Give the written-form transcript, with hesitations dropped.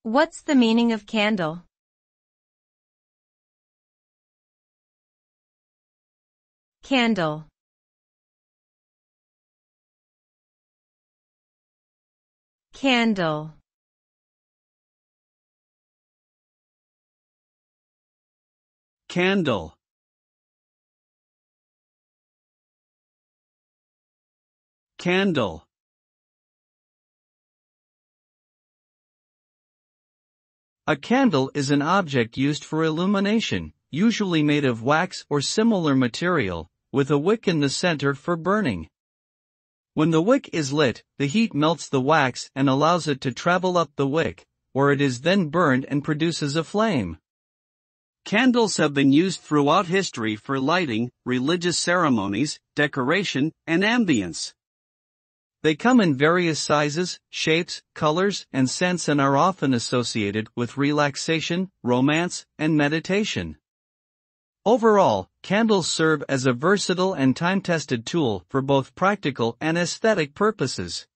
What's the meaning of candle? Candle. Candle. Candle. Candle. A candle is an object used for illumination, usually made of wax or similar material, with a wick in the center for burning. When the wick is lit, the heat melts the wax and allows it to travel up the wick, where it is then burned and produces a flame. Candles have been used throughout history for lighting, religious ceremonies, decoration, and ambience. They come in various sizes, shapes, colors, and scents and are often associated with relaxation, romance, and meditation. Overall, candles serve as a versatile and time-tested tool for both practical and aesthetic purposes.